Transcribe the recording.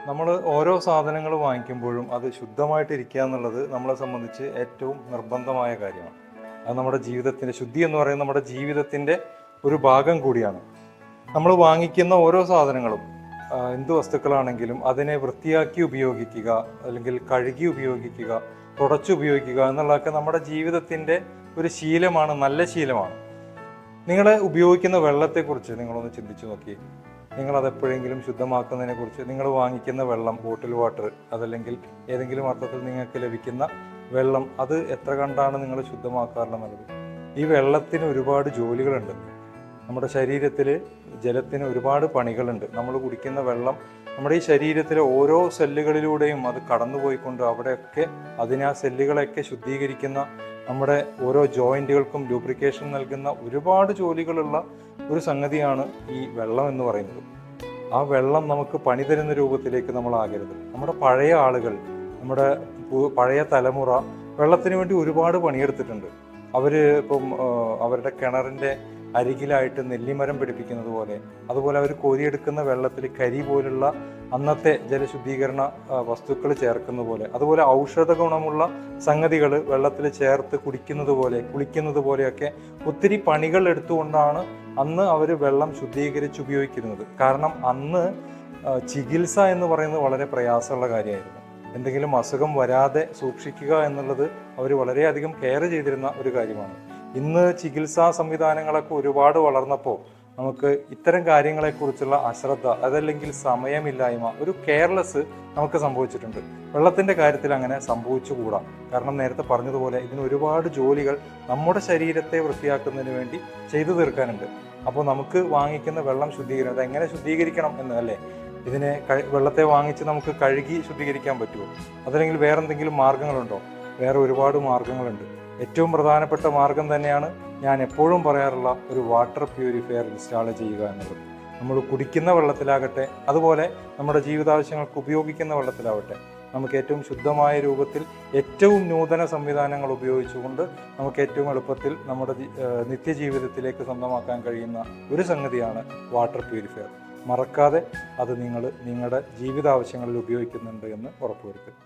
നമ്മൾ ഓരോ സാധനങ്ങൾ വാങ്ങിക്കുമ്പോഴും അത് ശുദ്ധമായിട്ടിരിക്കുക എന്നുള്ളത് നമ്മളെ സംബന്ധിച്ച് ഏറ്റവും നിർബന്ധമായ കാര്യമാണ്. അത് നമ്മുടെ ജീവിതത്തിൻ്റെ ശുദ്ധി എന്ന് പറയുന്നത് നമ്മുടെ ജീവിതത്തിൻ്റെ ഒരു ഭാഗം കൂടിയാണ്. നമ്മൾ വാങ്ങിക്കുന്ന ഓരോ സാധനങ്ങളും എന്ത് വസ്തുക്കളാണെങ്കിലും അതിനെ വൃത്തിയാക്കി ഉപയോഗിക്കുക, അല്ലെങ്കിൽ കഴുകി ഉപയോഗിക്കുക, തുടച്ച് ഉപയോഗിക്കുക എന്നുള്ളതൊക്കെ നമ്മുടെ ജീവിതത്തിൻ്റെ ഒരു ശീലമാണ്, നല്ല ശീലമാണ്. നിങ്ങൾ ഉപയോഗിക്കുന്ന വെള്ളത്തെക്കുറിച്ച് നിങ്ങളൊന്ന് ചിന്തിച്ചു നോക്കി. നിങ്ങളതെപ്പോഴെങ്കിലും ശുദ്ധമാക്കുന്നതിനെ കുറിച്ച്, നിങ്ങൾ വാങ്ങിക്കുന്ന വെള്ളം, ബോട്ടിൽ വാട്ടർ, അതല്ലെങ്കിൽ ഏതെങ്കിലും അർത്ഥത്തിൽ നിങ്ങൾക്ക് ലഭിക്കുന്ന വെള്ളം, അത് എത്ര കണ്ടാണ് നിങ്ങൾ ശുദ്ധമാക്കാറുള്ളത്? ഈ വെള്ളത്തിന് ഒരുപാട് ജോലികളുണ്ട്. നമ്മുടെ ശരീരത്തിൽ ജലത്തിന് ഒരുപാട് പണികളുണ്ട്. നമ്മൾ കുടിക്കുന്ന വെള്ളം നമ്മുടെ ഈ ശരീരത്തിലെ ഓരോ സെല്ലുകളിലൂടെയും അത് കടന്നുപോയിക്കൊണ്ട് അവിടെയൊക്കെ ആ സെല്ലുകളെയൊക്കെ ശുദ്ധീകരിക്കുന്ന, നമ്മുടെ ഓരോ ജോയിന്റുകൾക്കും ലൂബ്രിക്കേഷൻ നൽകുന്ന ഒരുപാട് ജോലികളുള്ള ഒരു സംഗതിയാണ് ഈ വെള്ളം എന്ന് പറയുന്നത്. ആ വെള്ളം നമുക്ക് പണി തരുന്ന രൂപത്തിലേക്ക് നമ്മൾ ആകരുത്. നമ്മുടെ പഴയ ആളുകൾ, നമ്മുടെ പഴയ തലമുറ വെള്ളത്തിന് വേണ്ടി ഒരുപാട് പണിയെടുത്തിട്ടുണ്ട്. ഇപ്പം അവരുടെ കിണറിൻ്റെ അരികിലായിട്ട് നെല്ലിമരം പിടിപ്പിക്കുന്നത് പോലെ, അതുപോലെ അവർ കോരിയെടുക്കുന്ന വെള്ളത്തിൽ കരി പോലുള്ള അന്നത്തെ ജലശുദ്ധീകരണ വസ്തുക്കൾ ചേർക്കുന്ന പോലെ, അതുപോലെ ഔഷധ ഗുണമുള്ള സംഗതികൾ വെള്ളത്തിൽ ചേർത്ത് കുളിക്കുന്നത് പോലെയൊക്കെ ഒത്തിരി പണികൾ എടുത്തുകൊണ്ടാണ് അന്ന് അവർ വെള്ളം ശുദ്ധീകരിച്ച് ഉപയോഗിക്കുന്നത്. കാരണം അന്ന് ചികിത്സ എന്ന് പറയുന്നത് വളരെ പ്രയാസമുള്ള കാര്യമായിരുന്നു. എന്തെങ്കിലും അസുഖം വരാതെ സൂക്ഷിക്കുക എന്നുള്ളത് അവർ വളരെയധികം കെയർ ചെയ്തിരുന്ന ഒരു കാര്യമാണ്. ഇന്ന് ചികിത്സാ സംവിധാനങ്ങളൊക്കെ ഒരുപാട് വളർന്നപ്പോൾ നമുക്ക് ഇത്തരം കാര്യങ്ങളെക്കുറിച്ചുള്ള അശ്രദ്ധ, അതല്ലെങ്കിൽ സമയമില്ലായ്മ, ഒരു കെയർലെസ് നമുക്ക് സംഭവിച്ചിട്ടുണ്ട്. വെള്ളത്തിൻ്റെ കാര്യത്തിൽ അങ്ങനെ സംഭവിച്ചുകൂടാ. കാരണം നേരത്തെ പറഞ്ഞതുപോലെ ഇതിന് ഒരുപാട് ജോലികൾ നമ്മുടെ ശരീരത്തെ വൃത്തിയാക്കുന്നതിന് വേണ്ടി ചെയ്തു തീർക്കാനുണ്ട്. അപ്പോൾ നമുക്ക് വാങ്ങിക്കുന്ന വെള്ളം ശുദ്ധീകരണം, അതെങ്ങനെ ശുദ്ധീകരിക്കണം എന്ന് അല്ലേ? ഇതിനെ വെള്ളത്തെ വാങ്ങിച്ച് നമുക്ക് കഴുകി ശുദ്ധീകരിക്കാൻ പറ്റുമോ? അതല്ലെങ്കിൽ വേറെ എന്തെങ്കിലും മാർഗങ്ങളുണ്ടോ? വേറെ ഒരുപാട് മാർഗങ്ങളുണ്ട്. ഏറ്റവും പ്രധാനപ്പെട്ട മാർഗം തന്നെയാണ് ഞാൻ എപ്പോഴും പറയാറുള്ള ഒരു വാട്ടർ പ്യൂരിഫയർ ഇൻസ്റ്റാൾ ചെയ്യുക എന്നുള്ളത്. നമ്മൾ കുടിക്കുന്ന വെള്ളത്തിലാകട്ടെ, അതുപോലെ നമ്മുടെ ജീവിതാവശ്യങ്ങൾക്ക് ഉപയോഗിക്കുന്ന വെള്ളത്തിലാവട്ടെ, നമുക്ക് ഏറ്റവും ശുദ്ധമായ രൂപത്തിൽ ഏറ്റവും നൂതന സംവിധാനങ്ങൾ ഉപയോഗിച്ചുകൊണ്ട് നമുക്ക് ഏറ്റവും എളുപ്പത്തിൽ നമ്മുടെ നിത്യജീവിതത്തിലേക്ക് സ്വന്തമാക്കാൻ കഴിയുന്ന ഒരു സംഗതിയാണ് വാട്ടർ പ്യൂരിഫയർ. മറക്കാതെ അത് നിങ്ങൾ നിങ്ങളുടെ ജീവിതാവശ്യങ്ങളിൽ ഉപയോഗിക്കുന്നുണ്ട് എന്ന് ഉറപ്പുവരുത്തുക.